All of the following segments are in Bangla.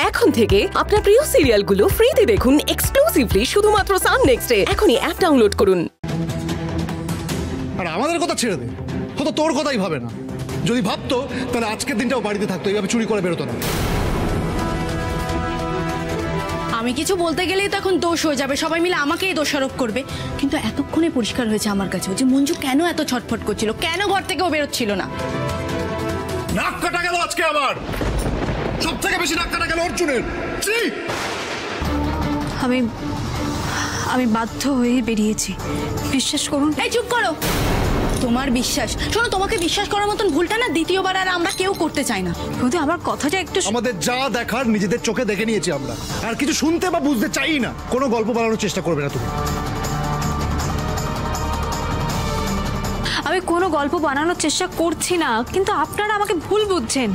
এখন থেকে আপনার প্রিয় সিরিয়ালগুলো ফ্রিতে দেখুন এক্সক্লুসিভলি শুধুমাত্র সান নেক্সটে। এখনই অ্যাপ ডাউনলোড করুন। আর আমাদের কথা ছেড়ে দে, হয়তো তোর কথাই ভাবে না। যদি ভাবতো তাহলে আজকের দিনটাও বাড়িতে থাকতো, এইভাবে চুরি করে বেরোতো না। আমি কিছু বলতে গেলেই তো এখন দোষ হয়ে যাবে, সবাই মিলে আমাকেই দোষারোপ করবে। কিন্তু এতক্ষণে পরিষ্কার হয়েছে আমার কাছে যে মঞ্জু কেন এত ছটফট করছিল, কেন ঘর থেকেও বেরোচ্ছিল না। নাক কাটা গেল আজকে আবার, সব থেকে বেশি নাক কাটা গেল অর্জুনের। আমি বাধ্য হয়ে বেরিয়েছি, বিশ্বাস করুন। এই চুপ করো, তোমার বিশ্বাস, শোনো তোমাকে বিশ্বাস করার মতন ভুলটা না দ্বিতীয়বার আর আমরা কেউ করতে চাই না। কিন্তু আমার কথাটা একটু, আমাদের যা দেখার নিজেদের চোখে দেখে নিয়েছি আমরা, আর কিছু শুনতে বা বুঝতে চাই না। কোনো গল্প বানানোর চেষ্টা করবে না তুমি। আমি কোনো গল্প বানানোর চেষ্টা করছি না, কিন্তু আপনারা আমাকে ভুল বুঝছেন।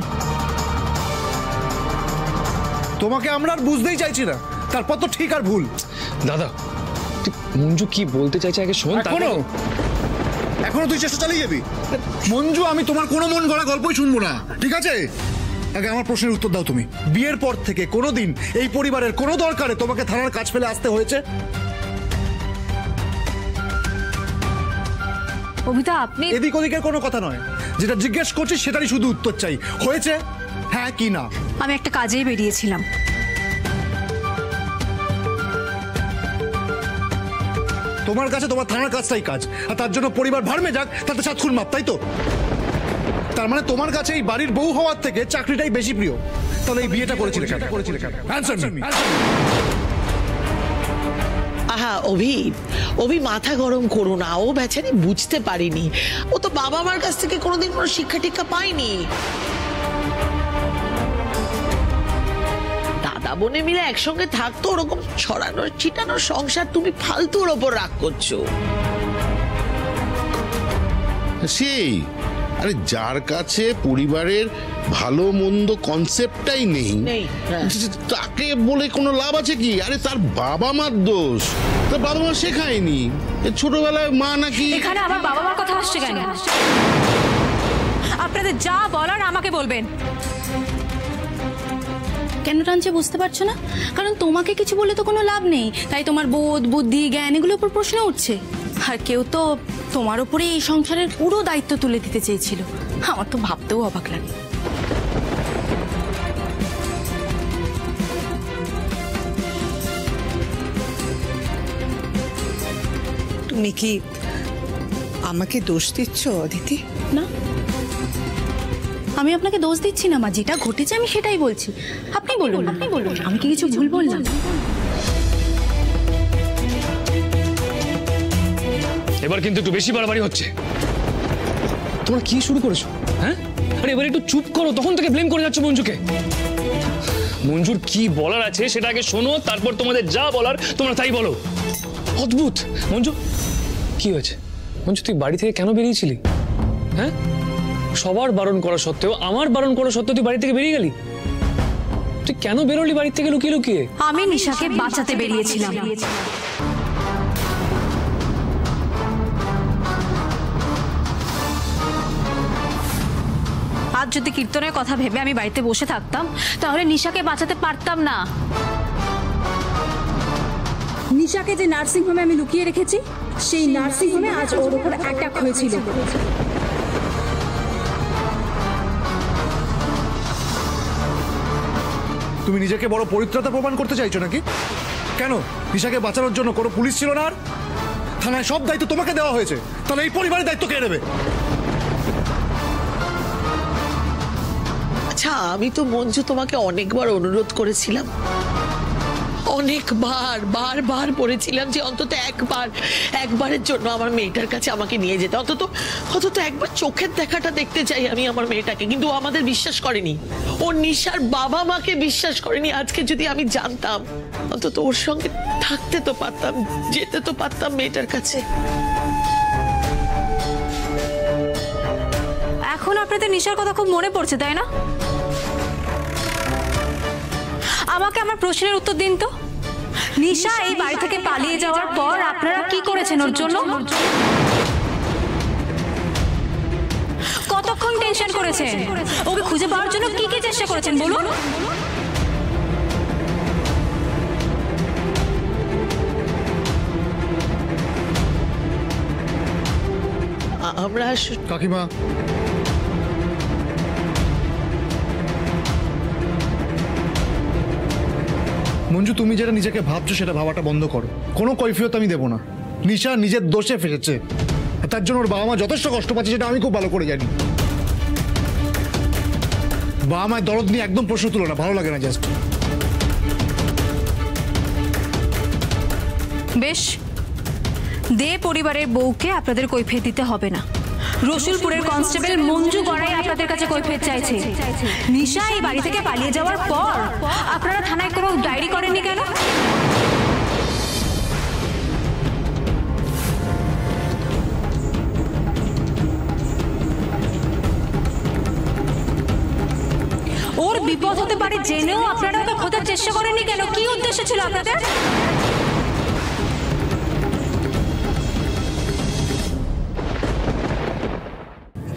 তোমাকে আমরা আর বুঝতেই চাইছি না, তারপর তো ঠিক আর ভুল। দাদা মঞ্জু কি বলতে চাইছে আগে শোন। এখনো তুই চেষ্টা চালিয়ে যাবি? মঞ্জু, আমি তোমার কোনো মন গড়া গল্পই শুনবো না, ঠিক আছে? আগে আমার প্রশ্নের উত্তর দাও তুমি। বিয়ের পর থেকে কোনোদিন এই পরিবারের কোনো দরকারে তোমাকে থানার কাজ ফেলে আসতে হয়েছে? অভিতা, আপনি এদিক ওদিকের কোনো কথা নয়, যেটা জিজ্ঞেস করছি সেটারই শুধু উত্তর চাই। হয়েছে হ্যাঁ কি না? আমি একটা কাজেই বেরিয়েছিলাম। তোমার কাছে তোমার থানার কাজটাই কাজ, আর তার জন্য পরিবার ভাড়মে যাক তাতে সাতক্ষণ মাপ, তাই তো? তার মানে তোমার কাছে এই বাড়ির বউ হওয়ার থেকে চাকরিটাই বেশি প্রিয়। তাহলে এই বিয়েটা করেছিলে কেন? Answer me. আহা অভি মাথা গরম করো না, ও বেচারি বুঝতে পারিনি। ও তো বাবা মার কাছ থেকে কোনোদিন কোনো শিক্ষা টিক্ষা পায়নি। দাদা বোনে মিলে একসঙ্গে থাকতো, ওরকম ছড়ানোর ছিটানোর সংসার তুমি ফালতুর ওপর রাগ করছো। সেই আরে যার কাছে পরিবারের ভালো মন্দ কনসেপ্টটাই নেই, তাকে বলে কোনো লাভ আছে কি? আরে তার বাবা মার দোষ, তার বাবা মা শেখায়নি। ছোটবেলায় মা নাকি। এখানে আমার বাবা মার কথা আসছে কেন? আপনাদের যা বলার আমাকে বলবেন। কেন টানছে বুঝতে পারছো না? কারণ তোমাকে কিছু বলে তো কোনো লাভ নেই, তাই তোমার বোধ বুদ্ধি জ্ঞান এগুলোর উপর প্রশ্ন উঠছে। আর কেউ তো তোমার উপরে এই সংসারের পুরো দায়িত্ব তুলে দিতে চেয়েছিল। আমার তো ভাবতেও অবাক লাগে। তুমি কি আমাকে দোষ দিচ্ছ অদিতি? না, আমি আপনাকে দোষ দিচ্ছি না মা, যেটা ঘটেছে আমি সেটাই বলছি। আপনি বলুন, আমি কি কিছু ভুল বললাম? এবার কিন্তু একটু বেশি বাড়াবাড়ি হচ্ছে। তোমরা কি শুরু করেছো? হ্যাঁ, আরে এবার একটু চুপ করো। তখন থেকে ব্লেম করে যাচ্ছ মঞ্জুকে। মঞ্জুর কি বলার আছে সেটা আগে শোনো, তারপর তোমাদের যা বলার তোমরা তাই বলো। অদ্ভুত। মঞ্জু কি হয়েছে? মঞ্জু তুই বাড়ি থেকে কেন বেরিয়েছিলি? হ্যাঁ, সবার বারণ করা সত্ত্বেও, আমার বারণ করা সত্ত্বেও তুই বাড়ি থেকে বেরিয়ে গেলি। তুই কেন বেরোলি বাড়ি থেকে লুকিয়ে লুকিয়ে? আমি নিশাকে বাঁচাতে বেরিয়েছিলাম। আজ যদি কীর্তনের কথা ভেবে আমি বাড়িতে বসে থাকতাম তাহলে নিশাকে বাঁচাতে পারতাম না। নিশাকে যে নার্সিং হোমে আমি লুকিয়ে রেখেছি, সেই নার্সিং হোমে আজ ওর উপর অ্যাটাক হয়েছিল। তুমি নিজেকে বড় পরিত্রাতা প্রমাণ করতে চাইছো নাকি? কেন নিশাকে বাঁচানোর জন্য কোনো পুলিশ ছিল না? আর থানায় সব দায়িত্ব তোমাকে দেওয়া হয়েছে, তাহলে এই পরিবারের দায়িত্ব কে নেবে? আচ্ছা, আমি তো মঞ্জু তোমাকে অনেকবার অনুরোধ করেছিলাম, অনেকবার বারবার বলেছিলাম যে অন্তত একবারের জন্য আমার মেয়েটার কাছে আমাকে নিয়ে যেতে, অন্তত একবার চোখের দেখাটা দেখতে চাই আমি আমার মেয়েটাকে। কিন্তু ও আমাদের বিশ্বাস করেনি, ও নিশার বাবা মাকে বিশ্বাস করেনি। আজকে যদি আমি জানতাম, অন্তত ওর সঙ্গে থাকতে তো পারতাম, যেতে তো পারতাম মেয়েটার কাছে। এখন আপনাদের নিশার কথা খুব মনে পড়ছে, তাই না? আমাকে আমার প্রশ্নের উত্তর দিন তো। নিশা এই বাড়ি থেকে পালিয়ে যাওয়ার পর আপনারা কি করেছেন ওর জন্য? কতক্ষণ টেনশন করেছেন? ওকে খুঁজে পাওয়ার জন্য কি কি চেষ্টা করেছেন বলুন? আমরা কাকিমা, মঞ্জু তুমি যেটা নিজেকে ভাবছো সেটা ভাবাটা বন্ধ করো। কোনো কৈফিয়ত আমি দেবো না। নিশা নিজের দোষে ফেসেছে, তার জন্য ওর বাবা মা যথেষ্ট কষ্ট পাচ্ছে, সেটা আমি খুব ভালো করে জানি। বাবা মায়ের দরদ নিয়ে একদম প্রশ্ন তুলো না, ভালো লাগে না জাস্ট। বেশ, দে পরিবারের বউকে আপনাদের কৈফিয়ত দিতে হবে না। রসুলপুরের কনস্টেবল মঞ্জু গড়াই আপনাদের কাছে কৈফিয়ত চাইছে। নিশা এই বাড়ি থেকে পালিয়ে যাওয়ার পর আপনারা থানায় কোনো ডায়েরি করেননি কেন? ওর বিপদ হতে পারে জেনেও আপনারা ওকে খোঁজার চেষ্টা করেননি কেন? কি উদ্দেশ্য ছিল আপনাদের?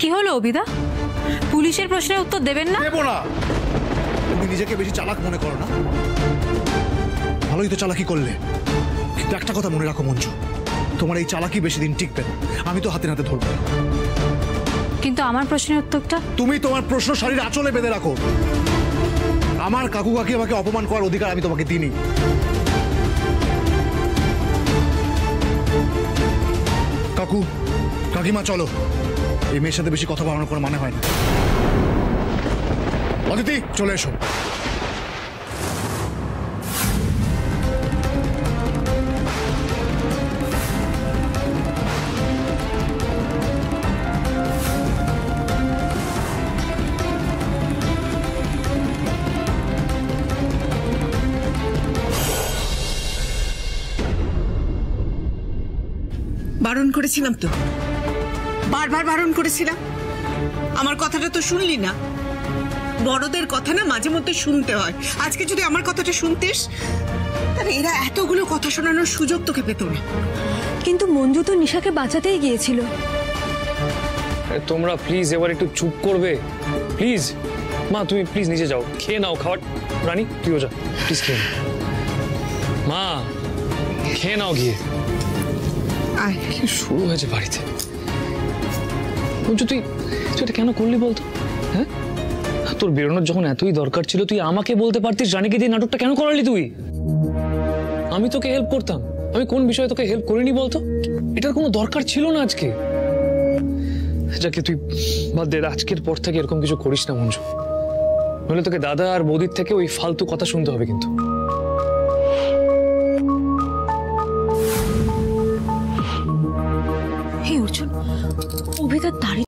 কি হলো অবিদা, পুলিশের প্রশ্নের উত্তর দেবেন না? দেবো না। তুমি নিজেকে বেশি চালাক মনে করো না? ভালোই তো চালাকি করলে, কিন্তু একটা কথা মনে রাখো মঞ্জু, তোমার এই চালাকি বেশি দিন টিকবে না। আমি তো হাতে নাতে ধরবো। কিন্তু আমার প্রশ্নের উত্তরটা? তুমি তোমার প্রশ্ন শাড়ির আঁচলে বেঁধে রাখো। আমার কাকু কাকি আমাকে অপমান করার অধিকার আমি তোমাকে দিইনি। কাকু কাকিমা চলো, এই মেয়ের সাথে বেশি কথা বাড়ানোর কোনো মানে হয় না। অদিতি চলে এসো। বারণ করেছিলাম তো, বারবার বারণ করেছিলাম। আমার কথাটা তো শুনলি না। বড়দের কথা না মাঝে মধ্যে শুনতে হয়। আজকে যদি আমার কথাটা শুনতিস, তাহলে এরা এতগুলো কথা শোনানোর সুযোগ তোকে পেত না। কিন্তু মঞ্জু তো নিশাকে বাঁচাতেই গিয়েছিল। তোমরা প্লিজ এবার একটু চুপ করবে প্লিজ। মা তুমি প্লিজ নিচে যাও, খেয়ে নাও খাবার। রানী তুইও যা প্লিজ, খেয়ে নাও। মা খেয়ে নাও গিয়ে। কি শুরু হয়েছে বাড়িতে। তুই এটা কেন করলি বলতো? হ্যাঁ, তোর বেরোনোর যখন এতই দরকার ছিল তুই আমাকে বলতে পারতিস। রানীকে দিয়ে নাটকটা কেন করালি তুই? আমি তোকে হেল্প করতাম। আমি কোন বিষয়ে তোকে হেল্প করিনি বলতো? এটার কোনো দরকার ছিল না আজকে। যাকে তুই বাদ দে, আজকের পর থেকে এরকম কিছু করিস না মঞ্জু, নইলে তোকে দাদা আর বৌদির থেকে ওই ফালতু কথা শুনতে হবে কিন্তু। হে অর্জুন, অভিদার দাড়ি